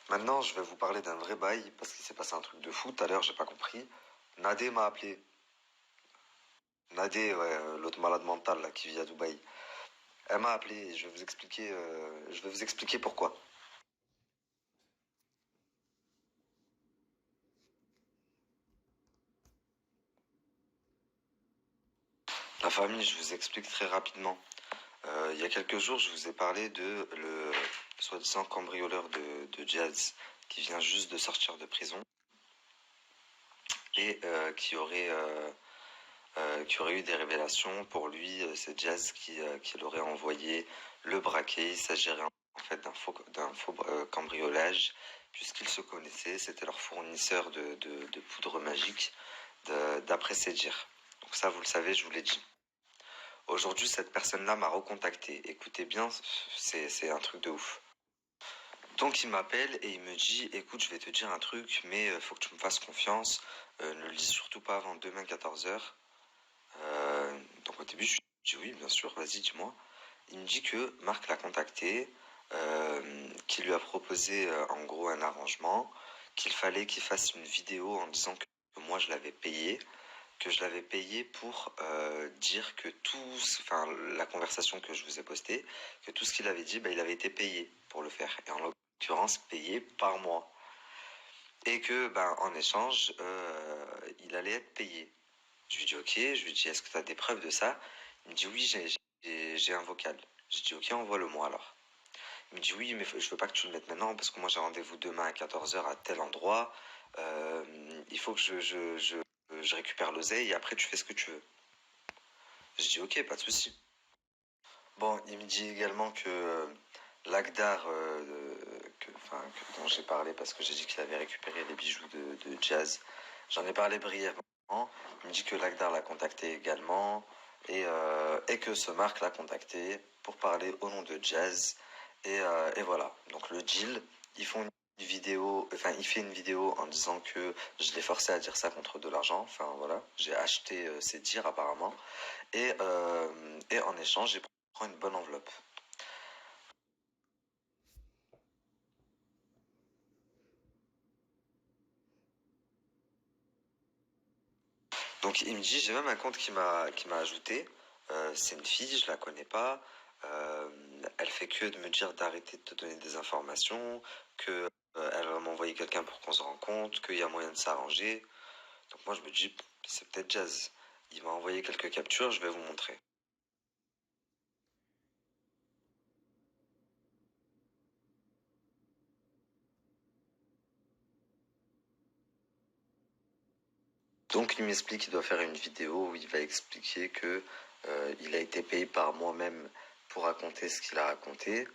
Maintenant, je vais vous parler d'un vrai bail parce qu'il s'est passé un truc de fou. Tout à l'heure, j'ai pas compris. Nadé m'a appelé. Nadé, ouais, l'autre malade mental là, qui vit à Dubaï. Elle m'a appelé et je vais vous expliquer pourquoi. La famille, je vous explique très rapidement. Il y a quelques jours, je vous ai parlé de le soi-disant cambrioleur de Jazz qui vient juste de sortir de prison et qui aurait eu des révélations. Pour lui, c'est Jazz qui l'aurait envoyé le braquer. Il s'agirait en fait d'un faux cambriolage, puisqu'ils se connaissaient. C'était leur fournisseur de poudre magique, d'après ses dires. Donc ça, vous le savez, je vous l'ai dit. Aujourd'hui, cette personne-là m'a recontacté. Écoutez bien, c'est un truc de ouf. Donc il m'appelle et il me dit, écoute, je vais te dire un truc, mais faut que tu me fasses confiance. Ne le dis surtout pas avant demain 14h. Donc au début, je lui dis oui, bien sûr, vas-y, dis-moi. Il me dit que Marc l'a contacté, qu'il lui a proposé en gros un arrangement, qu'il fallait qu'il fasse une vidéo en disant que moi je l'avais payé, que je l'avais payé pour dire que enfin la conversation que je vous ai postée, que tout ce qu'il avait dit, bah, il avait été payé pour le faire. Et en l'occurrence, payé par mois. Et que, ben, en échange, il allait être payé. Je lui dis ok, je lui dis est-ce que tu as des preuves de ça? Il me dit oui, j'ai un vocal. Je dis ok, envoie-le-moi alors. Il me dit oui, mais je veux pas que tu le mettes maintenant parce que moi j'ai rendez-vous demain à 14h à tel endroit. Il faut que je récupère l'oseille et après tu fais ce que tu veux. Je dis ok, pas de souci. Bon, il me dit également que l'Agdar dont j'ai parlé parce que j'ai dit qu'il avait récupéré les bijoux de Jazz, j'en ai parlé brièvement. Il me dit que l'Agdar l'a contacté également et que ce Marc l'a contacté pour parler au nom de Jazz. Et voilà, donc le deal, ils font une vidéo, enfin il fait une vidéo en disant que je l'ai forcé à dire ça contre de l'argent, enfin voilà, j'ai acheté ses dires apparemment, et en échange, j'ai pris une bonne enveloppe. Donc il me dit, j'ai même un compte qui m'a ajouté. C'est une fille, je la connais pas. Euh, Elle fait que de me dire d'arrêter de te donner des informations, que elle va m'envoyer quelqu'un pour qu'on se rencontre, qu'il y a moyen de s'arranger. Donc moi je me dis, c'est peut-être Jazz. Il m'a envoyé quelques captures, je vais vous montrer. Donc il m'explique qu'il doit faire une vidéo où il va expliquer que il a été payé par moi-même pour raconter ce qu'il a raconté,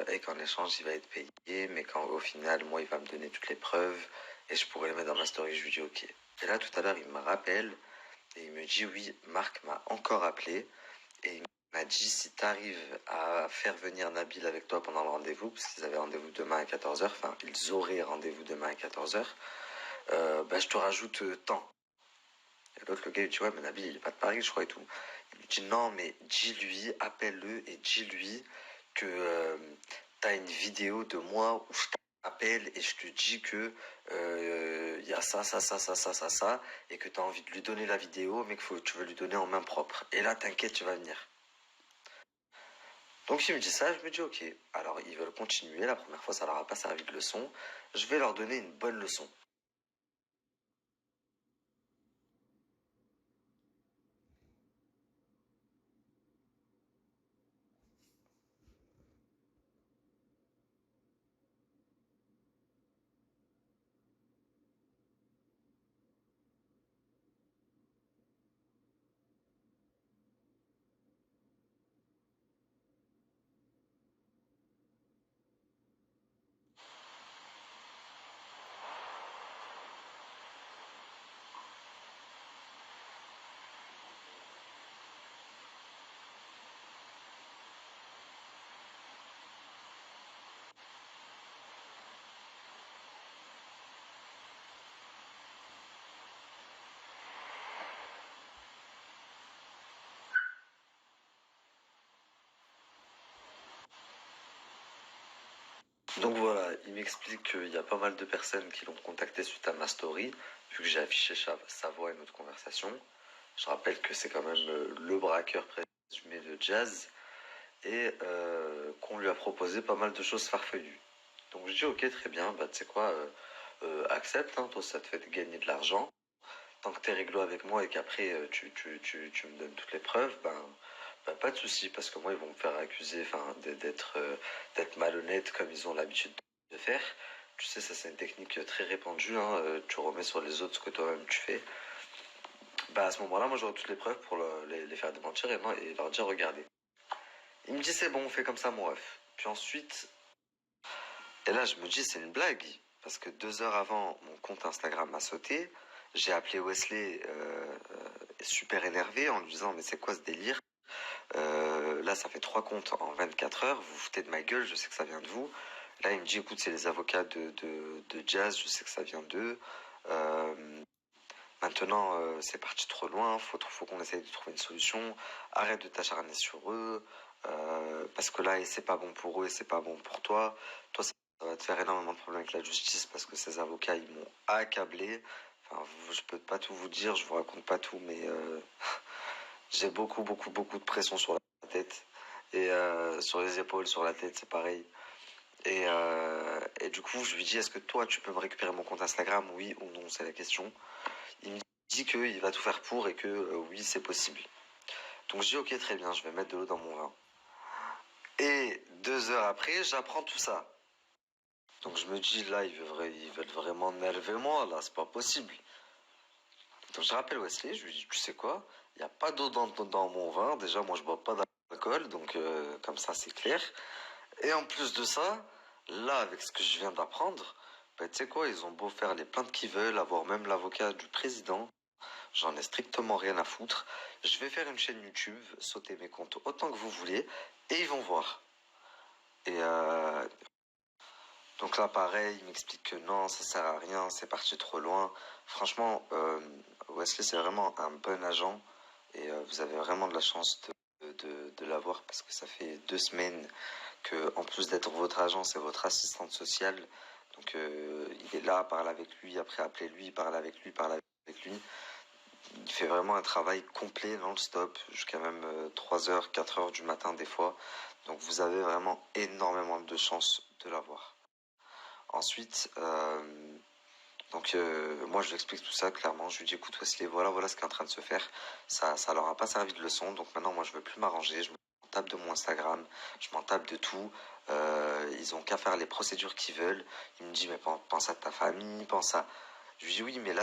et qu'en échange il va être payé, mais qu'au final moi il va me donner toutes les preuves et je pourrais les mettre dans ma story. Je lui dis ok. Et là tout à l'heure il me rappelle et il me dit oui, Marc m'a encore appelé et il m'a dit si tu arrives à faire venir Nabil avec toi pendant le rendez-vous, parce qu'ils avaient rendez-vous demain à 14h, enfin ils auraient rendez-vous demain à 14h, bah, je te rajoute tant. Et l'autre, le gars, il dit, ouais, mais Nabil, il est pas de Paris, je crois, et tout. Il lui dit, non, mais dis-lui, appelle-le et dis-lui que t'as une vidéo de moi où je t'appelle et je te dis que il y a ça, et que t'as envie de lui donner la vidéo, mais que tu veux lui donner en main propre. Et là, t'inquiète, tu vas venir. Donc il me dit ça, je me dis ok. Alors ils veulent continuer, la première fois ça leur a pas servi de leçon. Je vais leur donner une bonne leçon. Donc voilà, il m'explique qu'il y a pas mal de personnes qui l'ont contacté suite à ma story, vu que j'ai affiché sa voix et notre conversation. Je rappelle que c'est quand même le braqueur présumé de Jazz et qu'on lui a proposé pas mal de choses farfelues. Donc je dis ok, très bien, bah tu sais quoi, accepte, hein, toi ça te fait gagner de l'argent. Tant que t'es réglo avec moi et qu'après tu me donnes toutes les preuves, ben, pas de souci, parce que moi ils vont me faire accuser d'être malhonnête comme ils ont l'habitude de faire. Tu sais, ça c'est une technique très répandue, hein, tu remets sur les autres ce que toi-même tu fais. Bah à ce moment-là, moi j'aurai toutes les preuves pour les faire démentir et leur dire regardez. Il me dit c'est bon, on fait comme ça mon ref. Puis ensuite, et là je me dis c'est une blague, parce que 2 heures avant mon compte Instagram a sauté, j'ai appelé Wesley super énervé en lui disant mais c'est quoi ce délire. Là ça fait 3 comptes en 24 heures, vous vous foutez de ma gueule, je sais que ça vient de vous. Là il me dit écoute c'est les avocats de Jazz, je sais que ça vient d'eux. Euh, Maintenant, c'est parti trop loin, faut qu'on essaye de trouver une solution. Arrête de t'acharner sur eux, parce que là, c'est pas bon pour eux et c'est pas bon pour toi. Toi, ça va te faire énormément de problèmes avec la justice parce que ces avocats, ils m'ont accablé. Enfin, je peux pas tout vous dire, je vous raconte pas tout, mais j'ai beaucoup de pression sur la tête et sur les épaules, sur la tête, c'est pareil. Et du coup, je lui dis, est-ce que toi, tu peux me récupérer mon compte Instagram, oui ou non, c'est la question. Il me dit qu'il va tout faire pour et que oui, c'est possible. Donc je dis ok, très bien, je vais mettre de l'eau dans mon vin. Et 2 heures après, j'apprends tout ça. Donc je me dis là, ils veulent vraiment m'élever moi, là, c'est pas possible. Donc je rappelle Wesley, je lui dis tu sais quoi, il n'y a pas d'eau dans mon vin. Déjà, moi je bois pas d'alcool, donc comme ça c'est clair. Et en plus de ça, là, avec ce que je viens d'apprendre, bah, tu sais quoi, ils ont beau faire les plaintes qu'ils veulent, avoir même l'avocat du président. J'en ai strictement rien à foutre. Je vais faire une chaîne YouTube, sauter mes comptes autant que vous voulez, et ils vont voir. Et donc là, pareil, il m'explique que non, ça sert à rien, c'est parti trop loin. Franchement, Wesley, c'est vraiment un bon agent, et vous avez vraiment de la chance de l'avoir, parce que ça fait 2 semaines que, en plus d'être votre agent, c'est votre assistante sociale. Donc il est là, parle avec lui, après appelez lui, parle avec lui, parle avec lui. Il fait vraiment un travail complet non-stop, jusqu'à même 3 heures, 4 heures du matin des fois. Donc vous avez vraiment énormément de chance de l'avoir. Ensuite, moi je lui explique tout ça clairement. Je lui dis écoute Wesley, voilà ce qui est en train de se faire. Ça leur a pas servi de leçon. Donc maintenant moi je veux plus m'arranger. Je m'en tape de mon Instagram, je m'en tape de tout. Ils ont qu'à faire les procédures qu'ils veulent. Il me dit mais pense à ta famille, pense à. Je lui dis oui mais là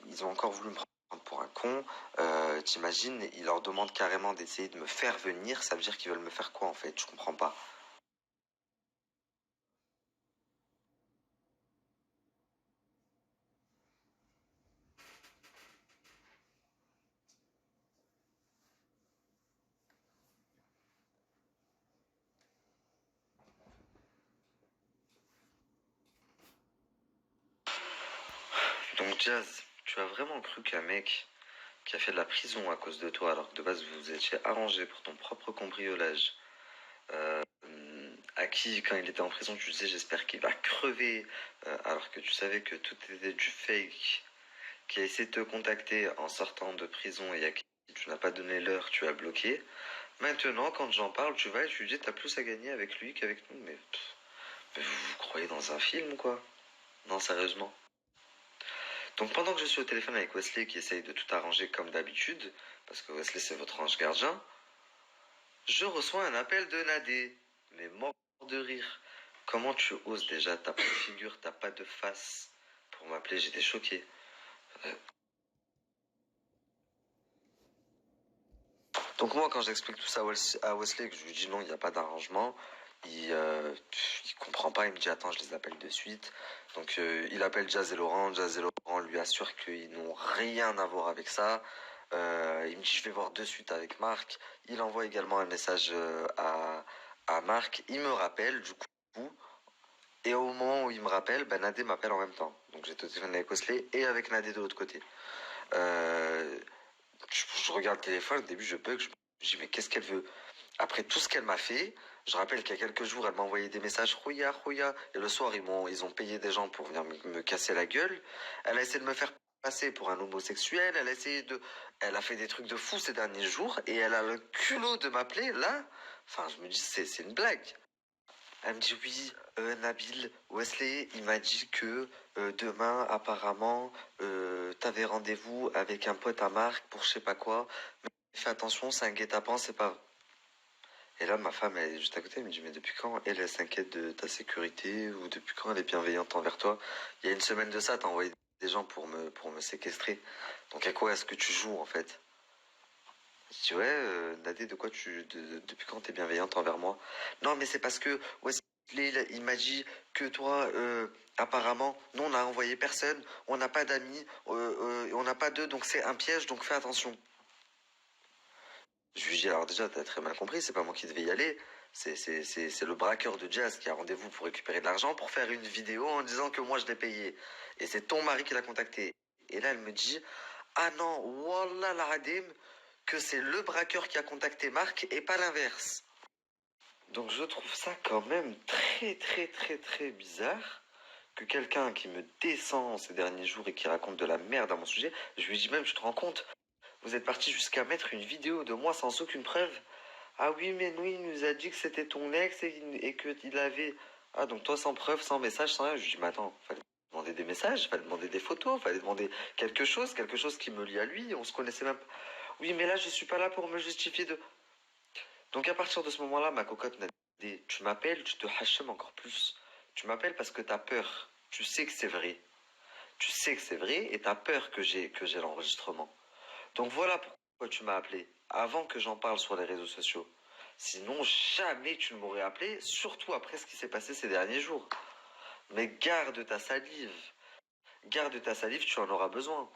ils ont encore voulu me prendre pour un con. T'imagines, ils leur demandent carrément d'essayer de me faire venir. Ça veut dire qu'ils veulent me faire quoi en fait? Je comprends pas. Donc Jazz, tu as vraiment cru qu'un mec qui a fait de la prison à cause de toi, alors que de base vous vous étiez arrangé pour ton propre cambriolage, euh, à qui, quand il était en prison, tu disais j'espère qu'il va crever, alors que tu savais que tout était du fake, qui a essayé de te contacter en sortant de prison et à qui tu n'as pas donné l'heure, tu as bloqué. Maintenant, quand j'en parle, tu vas et tu lui dis t'as plus à gagner avec lui qu'avec nous, mais vous vous croyez dans un film, quoi? Non, sérieusement. Donc pendant que je suis au téléphone avec Wesley qui essaye de tout arranger comme d'habitude, parce que Wesley c'est votre ange gardien, je reçois un appel de Nadé, mais mort de rire. Comment tu oses déjà? T'as pas de figure, t'as pas de face pour m'appeler, j'étais choqué. Euh, Donc moi quand j'explique tout ça à Wesley, que je lui dis non, il n'y a pas d'arrangement, il comprend pas, il me dit attends, je les appelle de suite. Donc il appelle Jazz et Laurent lui assure qu'ils n'ont rien à voir avec ça. Il me dit je vais voir de suite avec Marc. Il envoie également un message à Marc. Il me rappelle du coup. Et au moment où il me rappelle, ben Nadé m'appelle en même temps. Donc j'étais au téléphone avec Wesley et avec Nadé de l'autre côté. Euh, je regarde le téléphone, au début je bug, je me dis mais qu'est-ce qu'elle veut? Après tout ce qu'elle m'a fait, je rappelle qu'il y a quelques jours, elle m'a envoyé des messages Rouya, Rouya, et le soir, ils ont payé des gens pour venir me casser la gueule. Elle a essayé de me faire passer pour un homosexuel, elle a fait des trucs de fou ces derniers jours, et elle a le culot de m'appeler là. Enfin, je me dis, c'est une blague. Elle me dit oui, Nabil, Wesley, il m'a dit que demain, apparemment, t'avais rendez-vous avec un pote à Marc pour je sais pas quoi. Mais fais attention, c'est un guet-apens, c'est pas. Et là, ma femme, elle est juste à côté, elle me dit, mais depuis quand elle s'inquiète de ta sécurité ou depuis quand elle est bienveillante envers toi? Il y a une semaine de ça, t'as envoyé des gens pour me séquestrer. Donc à quoi est-ce que tu joues en fait? Je dis, ouais, Nadé, depuis quand t'es bienveillante envers moi? Non, mais c'est parce que Wesley, il m'a dit que toi, apparemment, nous, on n'a envoyé personne, on n'a pas d'amis, on n'a pas d'eux, donc c'est un piège, donc fais attention. Je lui dis, alors déjà, t'as très mal compris, c'est pas moi qui devais y aller. C'est le braqueur de Jazz qui a rendez-vous pour récupérer de l'argent pour faire une vidéo en disant que moi je l'ai payé. Et c'est ton mari qui l'a contacté. Et là, elle me dit, ah non, wallah la hadim, que c'est le braqueur qui a contacté Marc et pas l'inverse. Donc je trouve ça quand même très très très très bizarre que quelqu'un qui me descend ces derniers jours et qui raconte de la merde à mon sujet, je lui dis même, je te rends compte, vous êtes parti jusqu'à mettre une vidéo de moi sans aucune preuve. Ah oui, mais nous, il nous a dit que c'était ton ex et qu'il avait... Ah, donc toi, sans preuve, sans message, sans rien. Je lui dis, mais attends, fallait demander des messages, fallait demander des photos, fallait demander quelque chose qui me lie à lui. On se connaissait même pas. Oui, mais là, je suis pas là pour me justifier de... Donc à partir de ce moment-là, ma cocotte n'a dit, tu m'appelles, tu te hachem encore plus. Tu m'appelles parce que t'as peur. Tu sais que c'est vrai. Tu sais que c'est vrai et t'as peur que j'ai l'enregistrement. Donc voilà pourquoi tu m'as appelé, avant que j'en parle sur les réseaux sociaux. Sinon, jamais tu ne m'aurais appelé, surtout après ce qui s'est passé ces derniers jours. Mais garde ta salive, tu en auras besoin.